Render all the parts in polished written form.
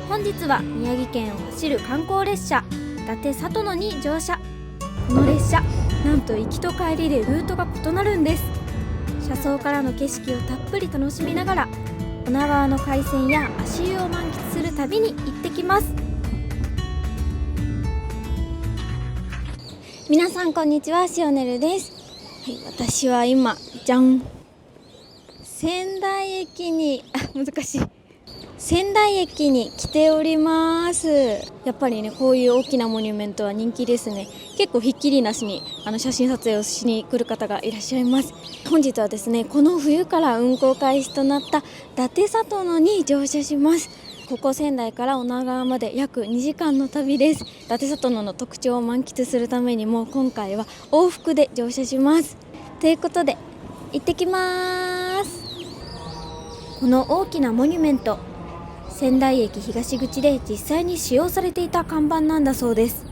本日は宮城県を走る観光列車伊達里野に乗車。この列車、なんと行きと帰りでルートが異なるんです。車窓からの景色をたっぷり楽しみながら女川の海鮮や足湯を満喫する旅に行ってきます。皆さんこんにちは、シオネルです。はい、私は今じゃん仙台駅に仙台駅に来ております。やっぱりね、こういう大きなモニュメントは人気ですね。結構ひっきりなしに写真撮影をしに来る方がいらっしゃいます。本日はですね、この冬から運行開始となった伊達里野に乗車します。ここ仙台から女川まで約2時間の旅です。伊達里野の特徴を満喫するためにも今回は往復で乗車します。ということで行ってきます。この大きなモニュメント、仙台駅東口で実際に使用されていた看板なんだそうです。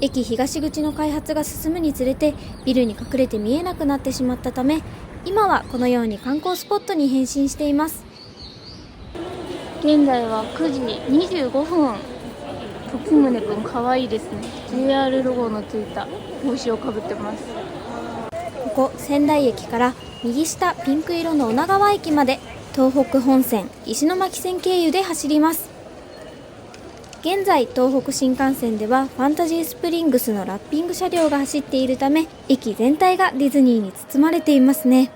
駅東口の開発が進むにつれてビルに隠れて見えなくなってしまったため、今はこのように観光スポットに変身しています。現在は9時25分。時宗くんかわいいですね。 JR ロゴのついた帽子をかぶってます。ここ仙台駅から右下ピンク色の女川駅まで東北本線石巻線経由で走ります。現在東北新幹線ではファンタジースプリングスのラッピング車両が走っているため、駅全体がディズニーに包まれていますね。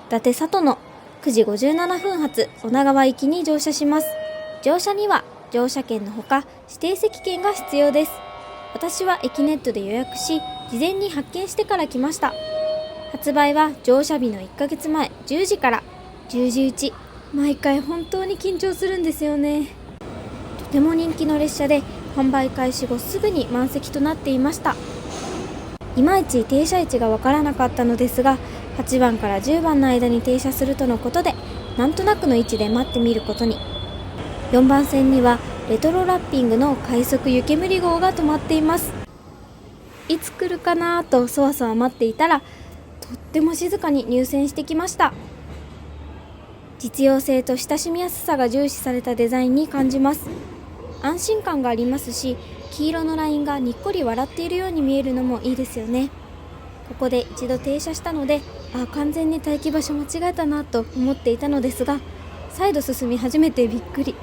伊達里野9時57分発女川行きに乗車します。乗車には乗車券のほか指定席券が必要です。私は駅ネットで予約し、事前に発券してから来ました。発売は乗車日の1ヶ月前10時から10時打ち。毎回本当に緊張するんですよね。とても人気の列車で販売開始後すぐに満席となっていました。いまいち停車位置がわからなかったのですが、8番から10番の間に停車するとのことで、なんとなくの位置で待ってみることに。4番線にはレトロラッピングの快速湯煙号が止まっています。いつ来るかなとそわそわ待っていたら、とっても静かに入線してきました。実用性と親しみやすさが重視されたデザインに感じます。安心感がありますし、黄色のラインがにっこり笑っているように見えるのもいいですよね。ここで一度停車したので、完全に待機場所間違えたなと思っていたのですが、再度進み始めてびっくり。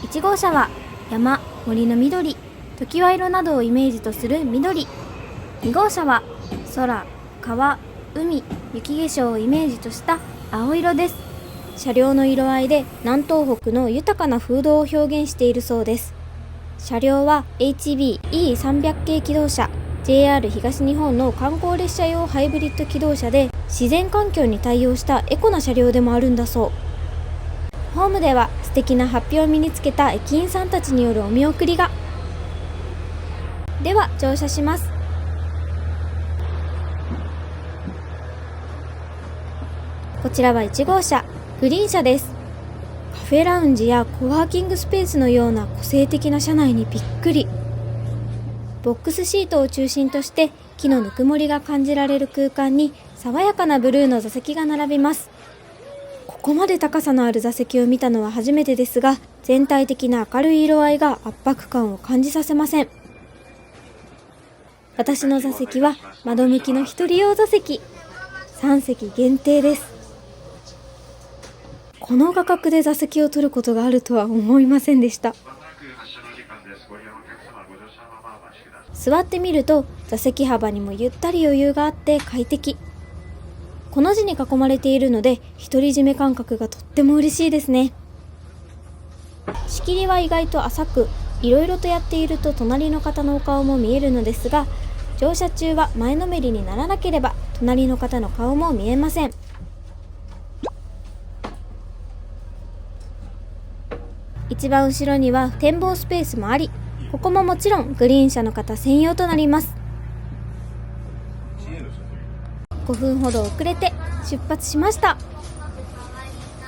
1号車は山、森の緑、常盤色などをイメージとする緑。2号車は空、川、海、雪化粧をイメージとした青色です。車両の色合いで南東北の豊かな風土を表現しているそうです。車両は HB-E300 系気動車、JR 東日本の観光列車用ハイブリッド気動車で、自然環境に対応したエコな車両でもあるんだそう。ホームでは素敵なハッピーを身につけた駅員さんたちによるお見送りが。では乗車します。こちらは1号車、グリーン車です。カフェラウンジやコワーキングスペースのような個性的な車内にびっくり。ボックスシートを中心として木のぬくもりが感じられる空間に爽やかなブルーの座席が並びます。ここまで高さのある座席を見たのは初めてですが、全体的な明るい色合いが圧迫感を感じさせません。私の座席は窓向きの一人用座席、3席限定です。この価格で座席を取ることがあるとは思いませんでした。座ってみると座席幅にもゆったり余裕があって快適。この字に囲まれているので独り占め感覚がとっても嬉しいですね。仕切りは意外と浅く、いろいろとやっていると隣の方のお顔も見えるのですが、乗車中は前のめりにならなければ隣の方の顔も見えません。一番後ろには展望スペースもあり、ここももちろんグリーン車の方専用となります。5分ほど遅れて出発しました。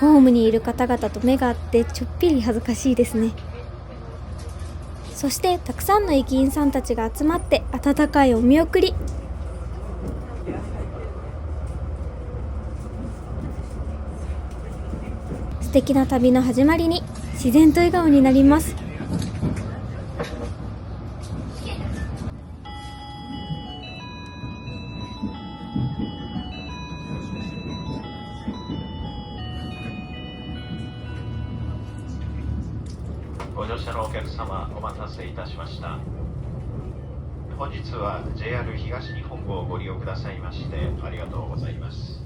ホームにいる方々と目が合ってちょっぴり恥ずかしいですね。そしてたくさんの駅員さんたちが集まって温かいお見送り。敵な旅の始まりに自然と笑顔になります。ご乗車のお客様、お待たせいたしました。本日は JR 東日本をご利用くださいましてありがとうございます。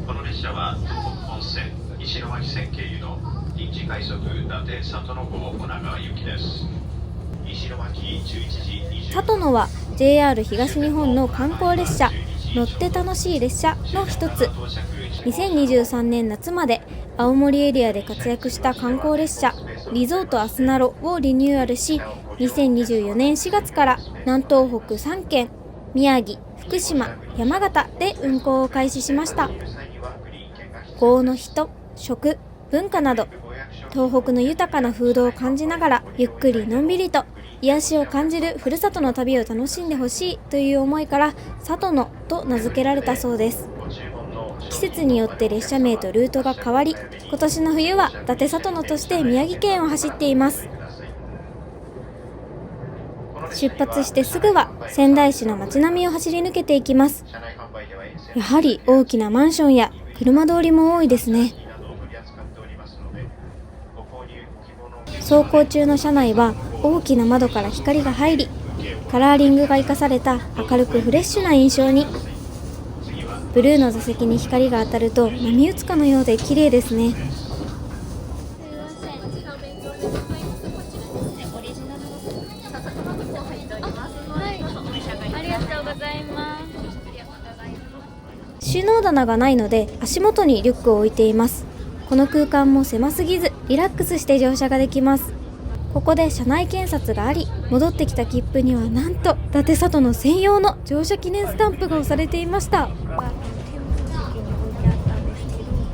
この列車は東北本線石巻線経由の臨時快速伊達里野号女川行きです。石巻11時20里野は JR 東日本の観光列車乗って楽しい列車の一つ。2023年夏まで青森エリアで活躍した観光列車リゾートアスナロをリニューアルし、2024年4月から南東北3県宮城、福島、山形で運行を開始しました。郷の人、食、文化など東北の豊かな風土を感じながらゆっくりのんびりと癒しを感じるふるさとの旅を楽しんでほしいという思いから里野と名付けられたそうです。季節によって列車名とルートが変わり、今年の冬は伊達里野として宮城県を走っています。出発してすぐは仙台市の街並みを走り抜けていきます。やはり大きなマンションや車通りも多いですね。走行中の車内は大きな窓から光が入り、カラーリングが生かされた明るくフレッシュな印象に。ブルーの座席に光が当たると波打つかのようで綺麗ですね。収納棚がないので足元にリュックを置いています。この空間も狭すぎずリラックスして乗車ができます。ここで車内検察があり、戻ってきた切符にはなんと伊達里野専用の乗車記念スタンプが押されていました。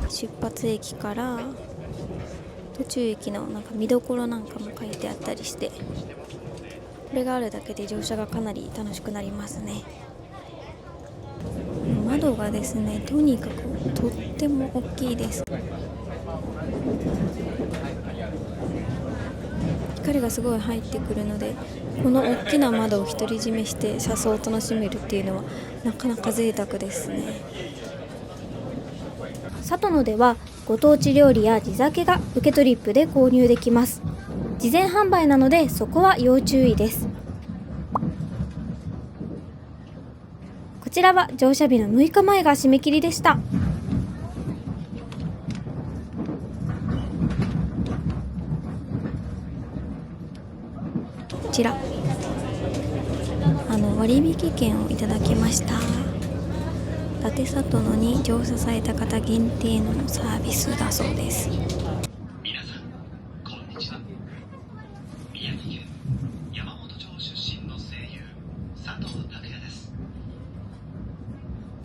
出発駅から途中駅のなんか見どころなんかも書いてあったりして、これがあるだけで乗車がかなり楽しくなりますね。窓がですね、とにかくとっても大きいです。光がすごい入ってくるので、この大きな窓を独り占めして車窓を楽しめるっていうのはなかなか贅沢ですね。里野ではご当地料理や地酒が受け取りップで購入できます。事前販売なのでそこは要注意です。こちらは乗車日の6日前が締め切りでした。こちら割引券をいただきました。伊達里野に乗車された方限定のサービスだそうです。皆さんこんにちは。宮城県山本町出身の声優佐藤拓也です。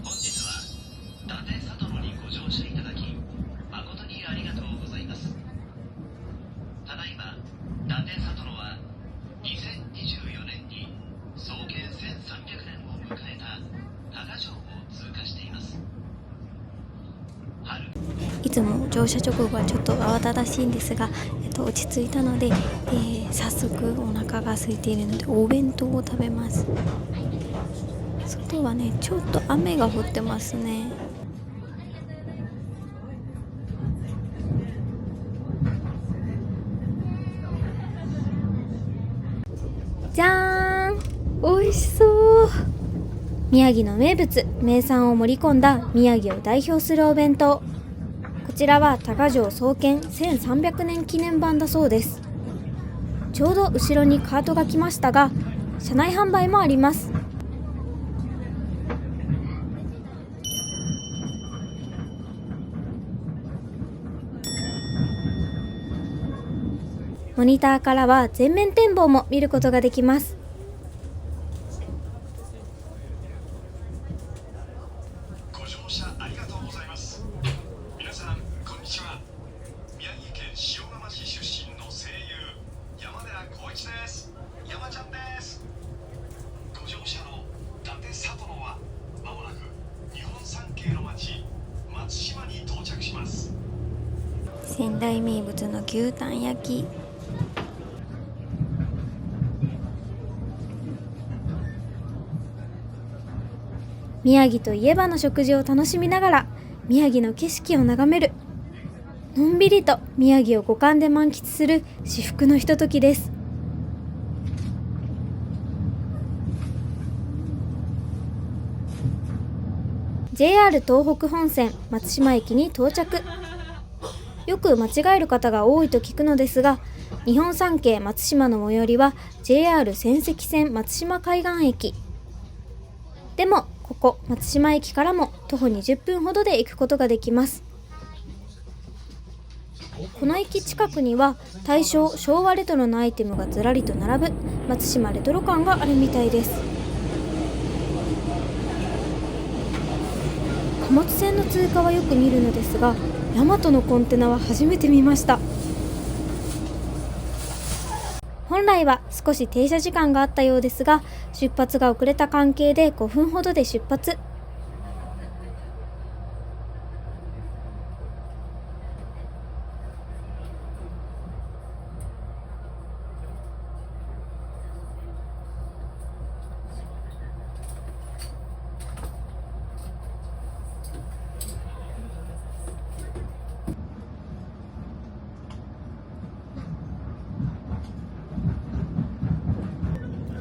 本日は伊達里野にご乗車いただき誠にありがとうございます。ただいま伊達里野は2024年に創建1300年を迎えた多賀城を通過しています。いつも乗車直後はちょっと慌ただしいんですが、落ち着いたので、早速お腹が空いているのでお弁当を食べます。外はね、ちょっと雨が降ってますね。じゃーん、美味しそう。宮城の名物、名産を盛り込んだ宮城を代表するお弁当。こちらは多賀城創建1300年記念版だそうです。ちょうど後ろにカートが来ましたが、車内販売もあります。モニターからは全面展望も見ることができます。ご乗車ありがとうございます。皆さんこんにちは。宮城県塩竈市出身の声優山寺宏一です。山ちゃんです。ご乗車の伊達里野はまもなく日本三景の町松島に到着します。仙台名物の牛タン焼き。宮城といえばの食事を楽しみながら宮城の景色を眺める。のんびりと宮城を五感で満喫する至福のひとときです。JR 東北本線松島駅に到着。よく間違える方が多いと聞くのですが、日本三景松島の最寄りは JR 仙石線松島海岸駅。でもここ松島駅からも徒歩20分ほどで行くことができます。この駅近くには大正昭和レトロのアイテムがずらりと並ぶ松島レトロ館があるみたいです。貨物船の通過はよく見るのですが、大和のコンテナは初めて見ました。本来は少し停車時間があったようですが、出発が遅れた関係で5分ほどで出発。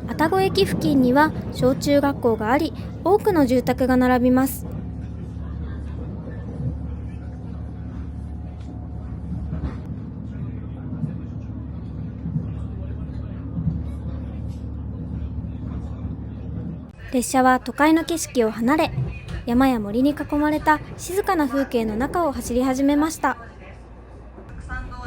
愛宕駅付近には小中学校があり、多くの住宅が並びます。列車は都会の景色を離れ、山や森に囲まれた静かな風景の中を走り始めました。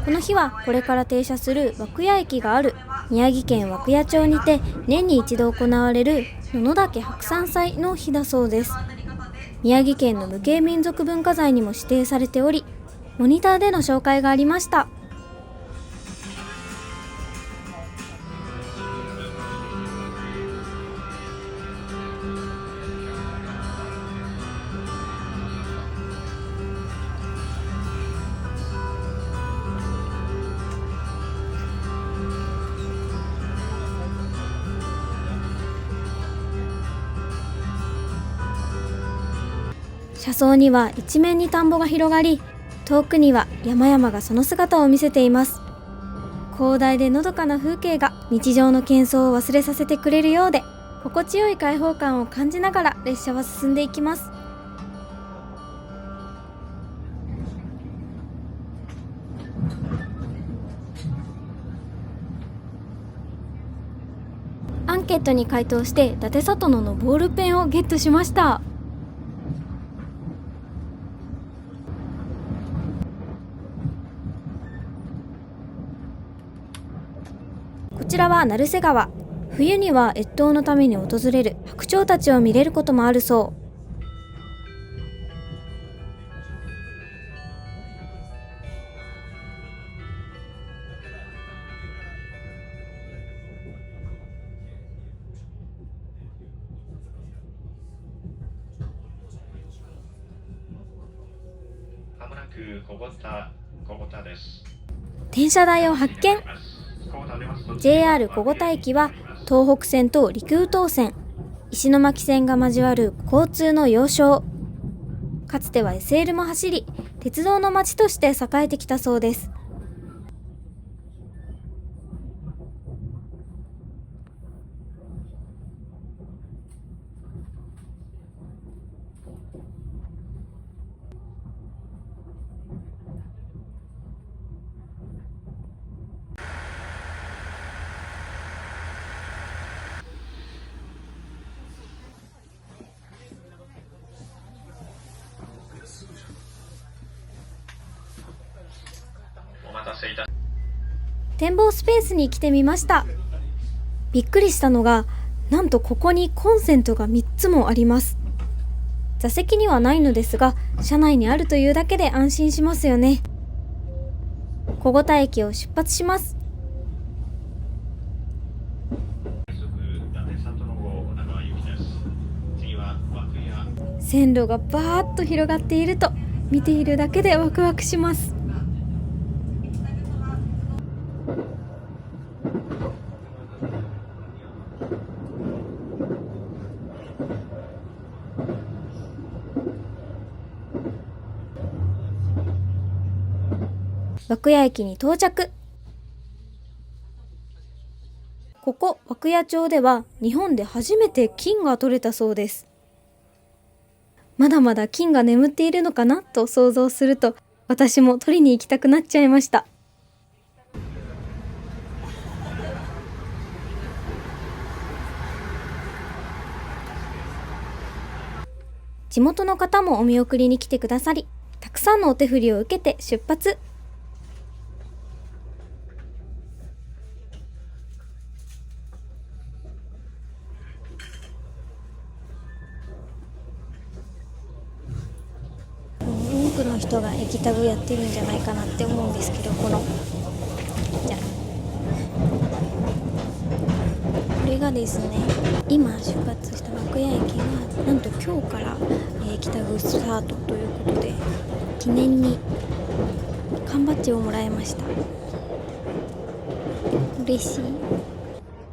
この日はこれから停車する涌谷駅がある宮城県涌谷町にて年に一度行われる野々岳白山祭の日だそうです。宮城県の無形民族文化財にも指定されており、モニターでの紹介がありました。車窓には一面に田んぼが広がり、遠くには山々がその姿を見せています。広大でのどかな風景が日常の喧騒を忘れさせてくれるようで、心地よい開放感を感じながら列車は進んでいきます。アンケートに回答して伊達里野のボールペンをゲットしました。こちらは成瀬川。冬には越冬のために訪れる白鳥たちを見れることもあるそう。まもなく小保田です。電車台を発見。JR 小保田駅は東北線と陸羽東線、石巻線が交わる交通の要衝。かつては SL も走り、鉄道の街として栄えてきたそうです。展望スペースに来てみました。びっくりしたのが、なんとここにコンセントが3つもあります。座席にはないのですが、車内にあるというだけで安心しますよね。小保田駅を出発します。線路がバーッと広がっていると、見ているだけでワクワクします。涌谷駅に到着。ここ涌谷町では日本で初めて金が取れたそうです。まだまだ金が眠っているのかなと想像すると、私も取りに行きたくなっちゃいました。地元の方もお見送りに来てくださり、たくさんのお手振りを受けて出発。多くの人が駅タグやってるんじゃないかなって思うんですけど、じゃあこれがですね、今出発した涌谷駅がなんと今日から駅タグスタートということで、記念に缶バッジをもらいました。嬉しい。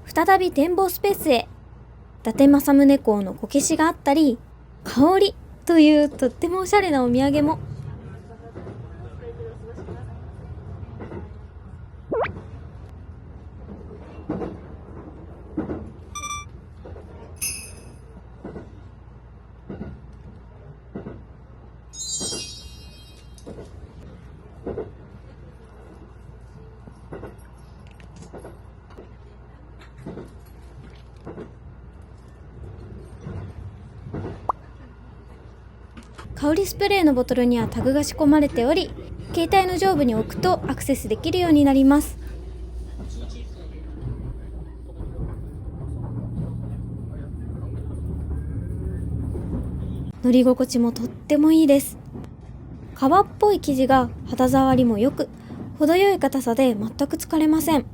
再び展望スペースへ。伊達政宗公のこけしがあったり、香りというとってもおしゃれなお土産も。香りスプレーのボトルにはタグが仕込まれており、携帯の上部に置くとアクセスできるようになります。乗り心地もとってもいいです。革っぽい生地が肌触りも良く、程よい硬さで全く疲れません。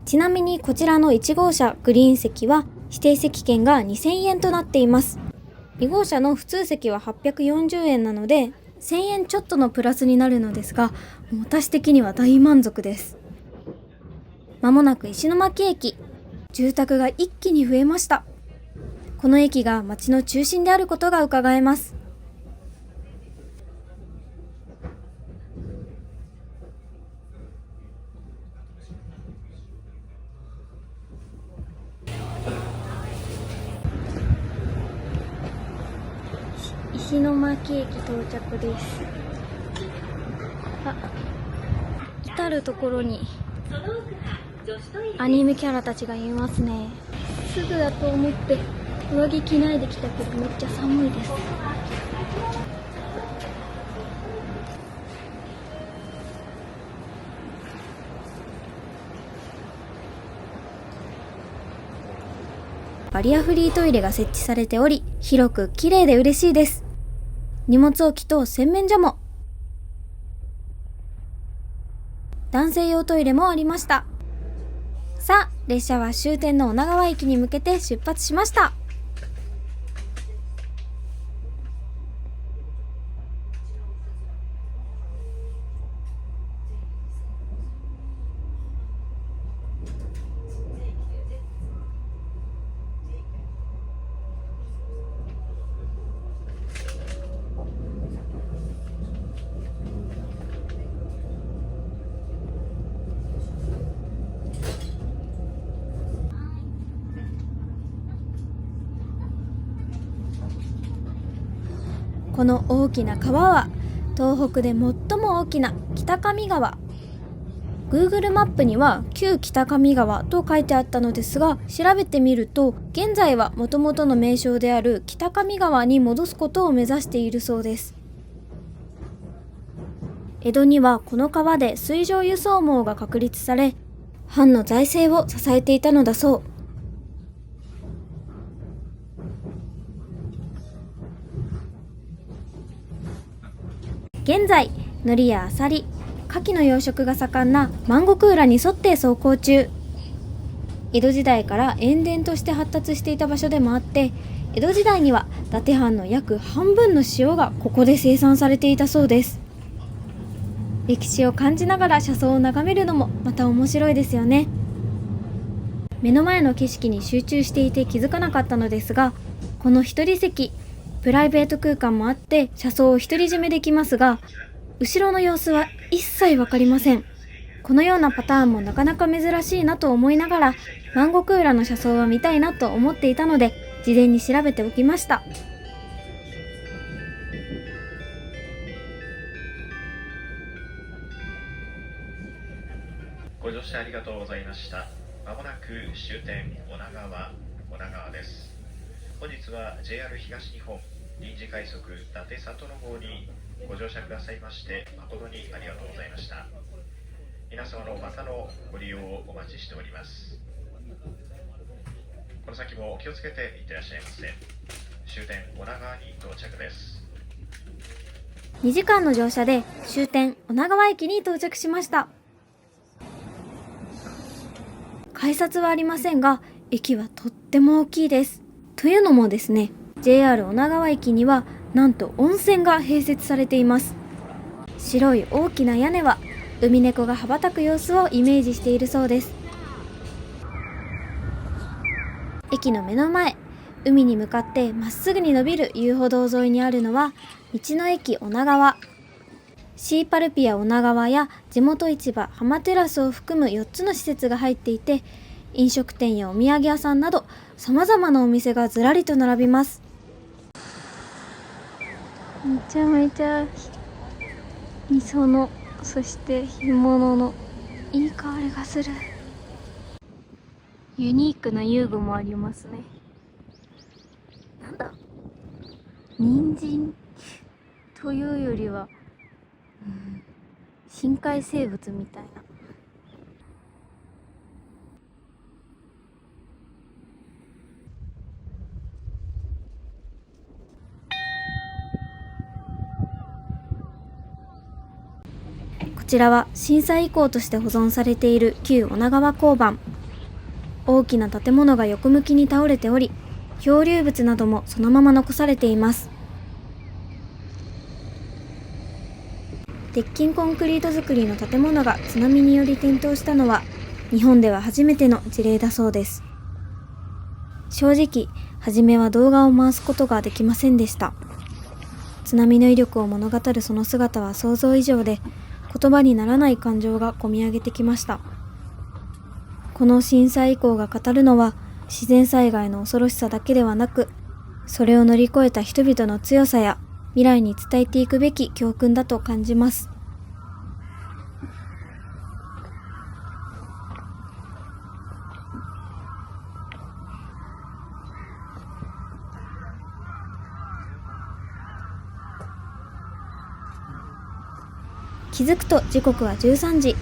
ちなみにこちらの1号車グリーン席は指定席券が2000円となっています。2号車の普通席は840円なので1000円ちょっとのプラスになるのですが、私的には大満足です。まもなく石巻駅。住宅が一気に増えました。この駅が町の中心であることが伺えます。石巻駅到着です。至るところにアニメキャラたちがいますね。すぐだと思って上着着ないで来たけどめっちゃ寒いです。バリアフリートイレが設置されており、広く綺麗で嬉しいです。荷物置きと洗面所も。男性用トイレもありました。さあ、列車は終点の女川駅に向けて出発しました。この大きな川は東北で最も大きな北上川。 Google マップには旧北上川と書いてあったのですが、調べてみると現在は元々の名称である北上川に戻すことを目指しているそうです。江戸にはこの川で水上輸送網が確立され、藩の財政を支えていたのだそう。現在、海苔やアサリ、牡蠣の養殖が盛んな万石浦に沿って走行中。江戸時代から塩田として発達していた場所でもあって、江戸時代には伊達藩の約半分の塩がここで生産されていたそうです。歴史を感じながら車窓を眺めるのもまた面白いですよね。目の前の景色に集中していて気づかなかったのですが、この一人席、プライベート空間もあって車窓を独り占めできますが、後ろの様子は一切わかりません。このようなパターンもなかなか珍しいなと思いながら、万石浦の車窓は見たいなと思っていたので、事前に調べておきました。ご乗車ありがとうございました。まもなく終点女川です。本日は JR 東日本臨時快速伊達里の号にご乗車くださいまして誠にありがとうございました。皆様のまたのご利用をお待ちしております。この先もお気をつけていってらっしゃいませ。終点女川に到着です。2時間の乗車で終点女川駅に到着しました。改札はありませんが、駅はとっても大きいです。というのもですね、JR 女川駅にはなんと温泉が併設されています。白い大きな屋根は海猫が羽ばたく様子をイメージしているそうです。駅の目の前、海に向かってまっすぐに伸びる遊歩道沿いにあるのは道の駅女川。シーパルピア女川や地元市場浜テラスを含む4つの施設が入っていて、飲食店やお土産屋さんなど様々なお店がずらりと並びます。めちゃめちゃ味噌の、そして干物のいい香りがする。ユニークな遊具もありますね。なんだ、人参というよりは、深海生物みたいな。こちらは震災遺構として保存されている旧女川交番。大きな建物が横向きに倒れており、漂流物などもそのまま残されています。鉄筋コンクリート造りの建物が津波により転倒したのは日本では初めての事例だそうです。正直、初めは動画を回すことができませんでした。津波の威力を物語るその姿は想像以上で、言葉にならない感情がこみ上げてきました。この震災遺構が語るのは自然災害の恐ろしさだけではなく、それを乗り越えた人々の強さや未来に伝えていくべき教訓だと感じます。気づくと時刻は13時。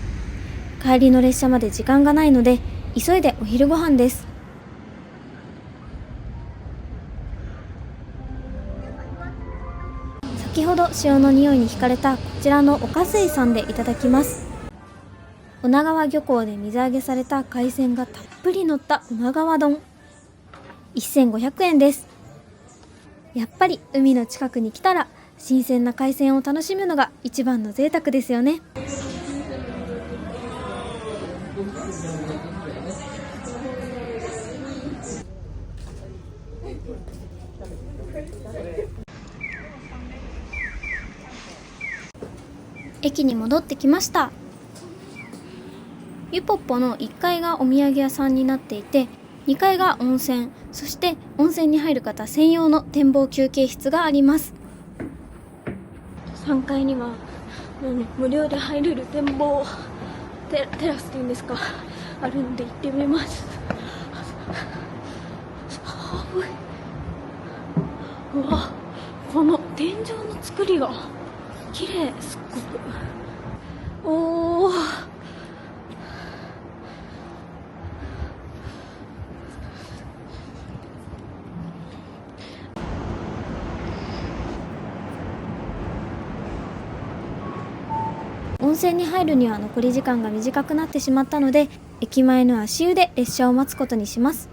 帰りの列車まで時間がないので急いでお昼ご飯です。先ほど潮の匂いに惹かれたこちらの岡水さんでいただきます。女川漁港で水揚げされた海鮮がたっぷり乗った女川丼、1500円です。やっぱり海の近くに来たら新鮮な海鮮を楽しむのが一番の贅沢ですよね。駅に戻ってきました。ゆぽっぽの1階がお土産屋さんになっていて、2階が温泉、そして温泉に入る方専用の展望休憩室があります。3階には無料で入れる展望テラスっていうんですか、あるんで行ってみます。寒い。うわ、この天井の作りが綺麗、すっごく。おー、温泉に入るには残り時間が短くなってしまったので、駅前の足湯で列車を待つことにします。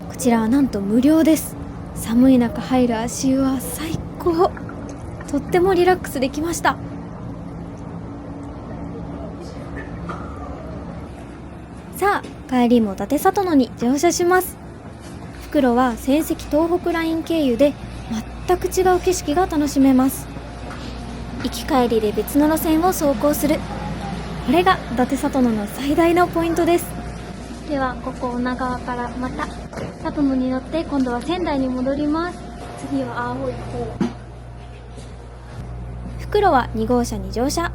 こちらはなんと無料です。寒い中入る足湯は最高。とってもリラックスできました。さあ、帰りも伊達里野に乗車します。復路は仙石東北ライン経由で全く違う景色が楽しめます。行き帰りで別の路線を走行する。これが伊達里野の最大のポイントです。ではここ女川からまた里野に乗って今度は仙台に戻ります。次は青い方。袋は2号車に乗車。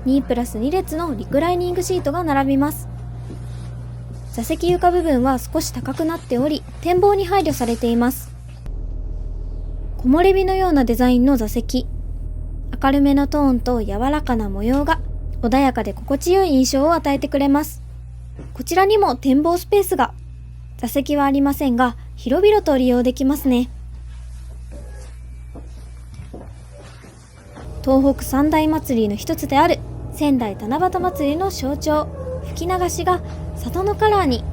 2+2 列のリクライニングシートが並びます。座席床部分は少し高くなっており、展望に配慮されています。木漏れ日のようなデザインの座席。明るめのトーンと柔らかな模様が穏やかで心地よい印象を与えてくれます。こちらにも展望スペースが。座席はありませんが、広々と利用できますね。東北三大祭りの一つである仙台七夕祭りの象徴、吹き流しが里のカラーに。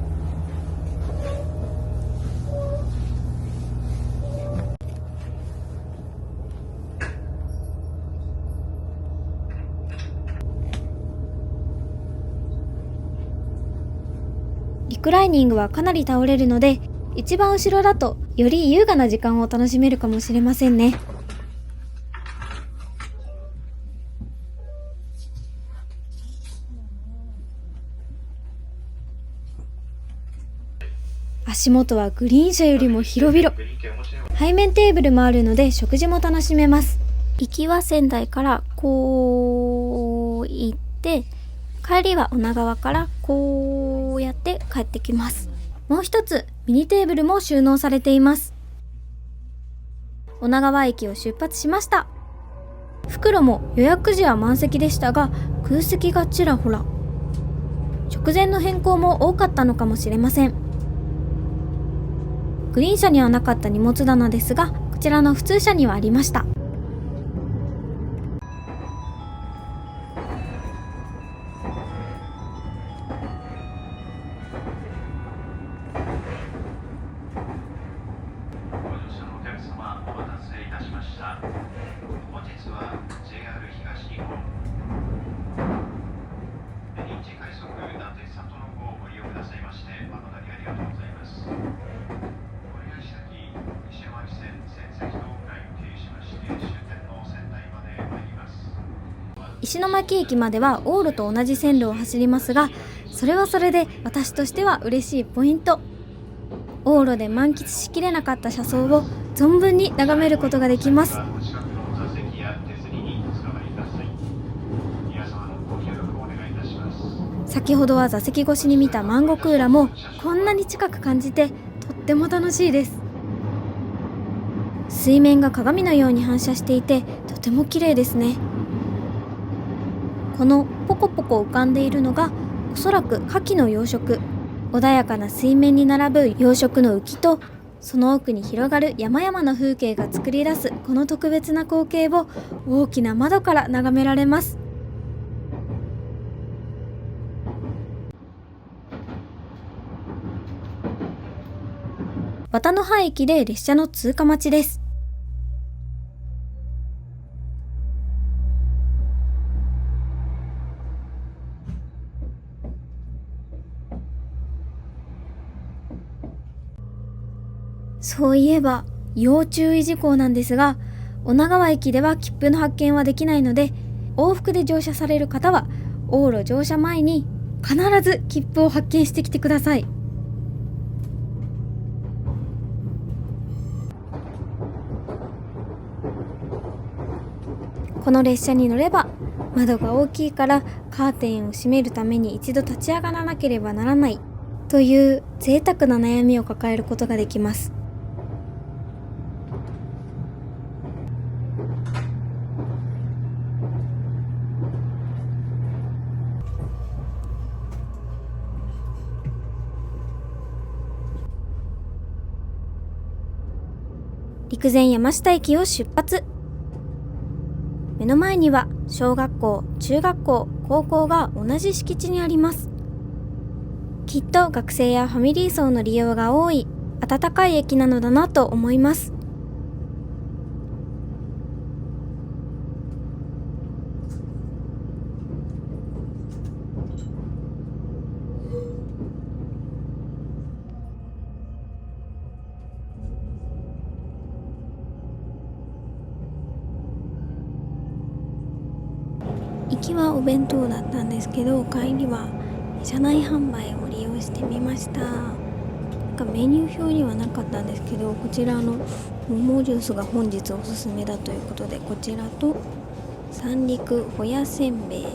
リクライニングはかなり倒れるので、一番後ろだとより優雅な時間を楽しめるかもしれませんね。足元はグリーン車よりも広々。背面テーブルもあるので食事も楽しめます。行きは仙台からこう行って、帰りは女川からこうやって帰ってきます。もう一つミニテーブルも収納されています。女川駅を出発しました。袋も予約時は満席でしたが、空席がちらほら。直前の変更も多かったのかもしれません。グリーン車にはなかった荷物棚ですが、こちらの普通車にはありました。本日は JR 東日本臨時快速伊達里の号をご利用くださいまして誠にありがとうございます。お願い先西山木線仙石東ラインを経由しまして終点の仙台まで参ります。石巻駅までは往路と同じ線路を走りますが、それはそれで私としては嬉しいポイント。往路で満喫しきれなかった車窓を存分に眺めることができます。先ほどは座席越しに見たマンゴクーラもこんなに近く感じてとっても楽しいです。水面が鏡のように反射していてとても綺麗ですね。このポコポコ浮かんでいるのがおそらく牡蠣の養殖。穏やかな水面に並ぶ養殖の浮きと、その奥に広がる山々の風景が作り出すこの特別な光景を大きな窓から眺められます。綿の葉駅で列車の通過待ちです。そういえば要注意事項なんですが、女川駅では切符の発券はできないので、往復で乗車される方は往路乗車前に必ず切符を発券してきてください。この列車に乗れば窓が大きいからカーテンを閉めるために一度立ち上がらなければならないという贅沢な悩みを抱えることができます。陸前山下駅を出発。目の前には小学校、中学校、高校が同じ敷地にあります。きっと学生やファミリー層の利用が多い暖かい駅なのだなと思います。行きはお弁当だったんですけど、帰りは車内販売を利用してみました。メニュー表にはなかったんですけど、こちらの桃ジュースが本日おすすめだということで、こちらと三陸ほやせんべい、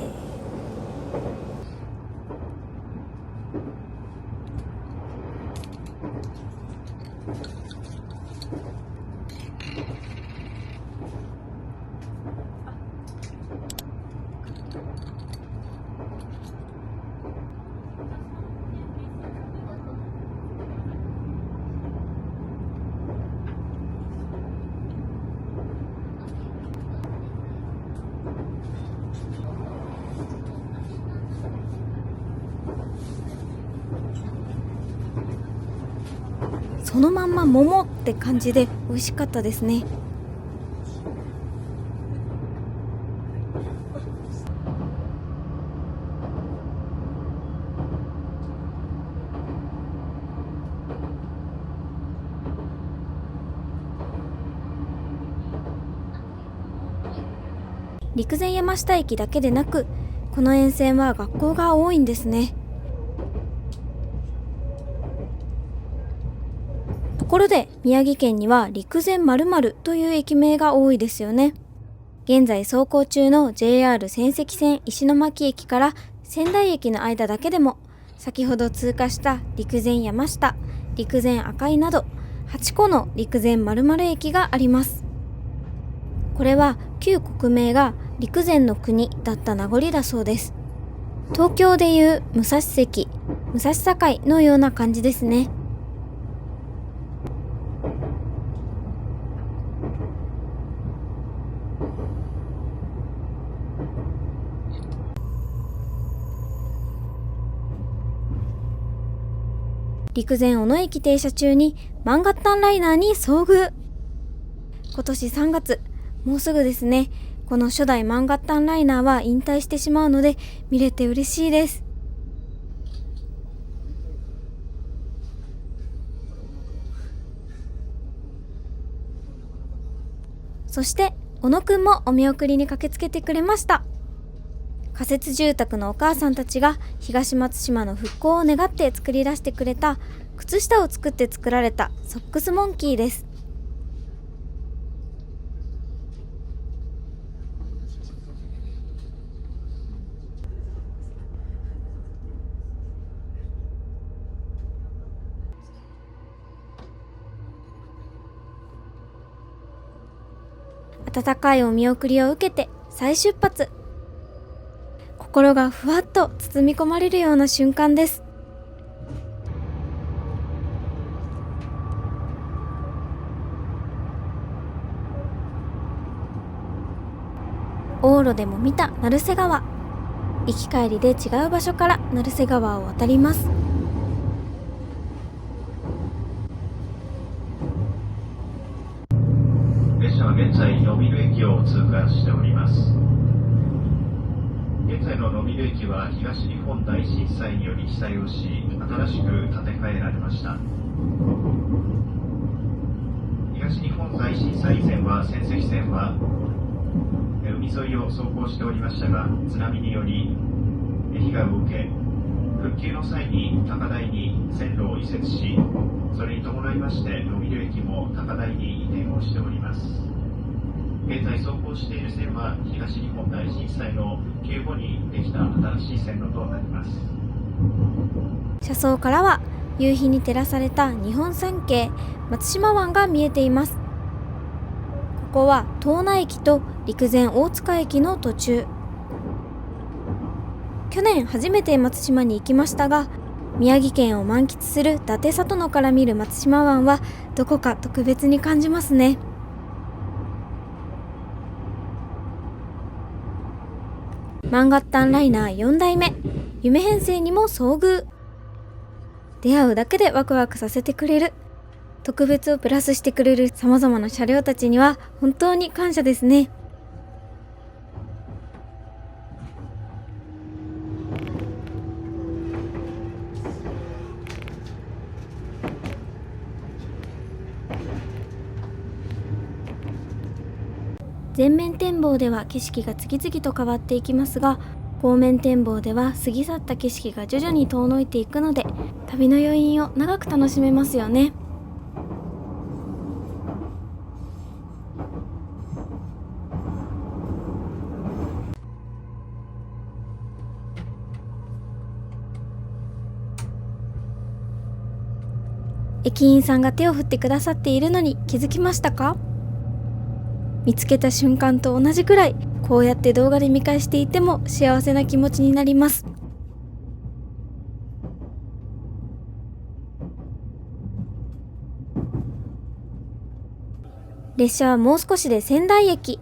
そのまんま桃って感じで美味しかったですね。陸前山下駅だけでなく、この沿線は学校が多いんですね。ところで宮城県には陸前〇〇という駅名が多いですよね。現在走行中の JR 仙石線石巻駅から仙台駅の間だけでも、先ほど通過した陸前山下、陸前赤井など8個の陸前〇〇駅があります。これは旧国名が陸前の国だった名残だそうです。東京でいう武蔵関、武蔵境のような感じですね。陸前小野駅停車中にマンガッタンライナーに遭遇。今年3月、もうすぐですね。この初代マンガッタンライナーは引退してしまうので、見れて嬉しいです。そして小野くんもお見送りに駆けつけてくれました。仮設住宅のお母さんたちが東松島の復興を願って作り出してくれた靴下を作って作られたソックスモンキーです。温かいお見送りを受けて再出発。心がふわっと包み込まれるような瞬間です。往路でも見た成瀬川。行き帰りで違う場所から成瀬川を渡ります。列車は現在野見る駅を通過しております。現在の野見る駅は東日本大震災により被災をし、新しく建て替えられました。東日本大震災以前は仙石線は海沿いを走行しておりましたが、津波により被害を受け、復旧の際に高台に線路を移設し、それに伴いまして野見る駅も高台に移転をしております。現在走行している線は東日本大震災の救護にできた新しい線路となります。車窓からは夕日に照らされた日本三景松島湾が見えています。ここは東名駅と陸前大塚駅の途中。去年初めて松島に行きましたが、宮城県を満喫する伊達里野から見る松島湾はどこか特別に感じますね。マンガッタンライナー4代目夢編成にも遭遇。出会うだけでワクワクさせてくれる、特別をプラスしてくれる様々な車両たちには本当に感謝ですね。前面展望では景色が次々と変わっていきますが、後面展望では過ぎ去った景色が徐々に遠のいていくので、旅の余韻を長く楽しめますよね。駅員さんが手を振ってくださっているのに気づきましたか？見つけた瞬間と同じくらい、こうやって動画で見返していても幸せな気持ちになります。列車はもう少しで仙台駅。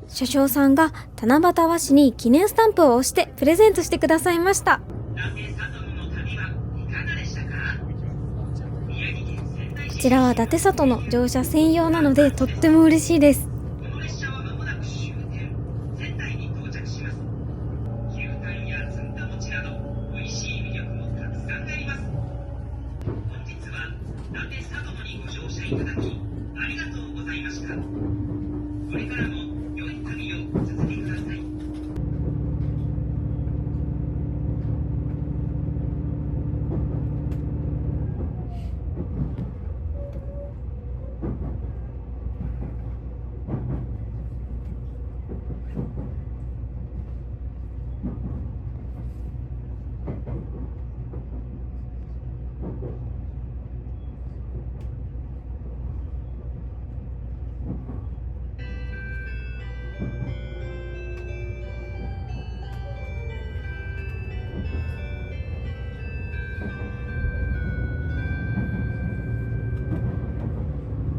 車掌さんが七夕和紙に記念スタンプを押してプレゼントしてくださいました。こちらは伊達里の乗車専用なのでとっても嬉しいです。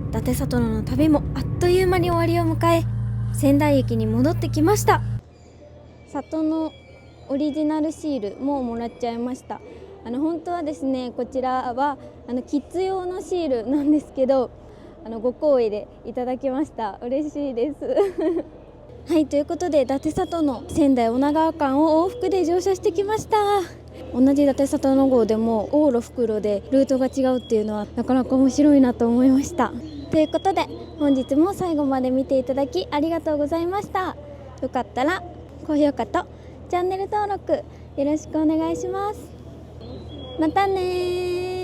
伊達里の旅もあっという間に終わりを迎え、仙台駅に戻ってきました。里のオリジナルシールももらっちゃいました。本当はですね、こちらはキッズ用のシールなんですけど、ご好意でいただきました。嬉しいですはい、ということで伊達里の仙台女川間を往復で乗車してきました。同じ伊達里の号でも往路復路でルートが違うっていうのはなかなか面白いなと思いました。ということで本日も最後まで見ていただきありがとうございました。よかったら高評価とチャンネル登録よろしくお願いします。またねー。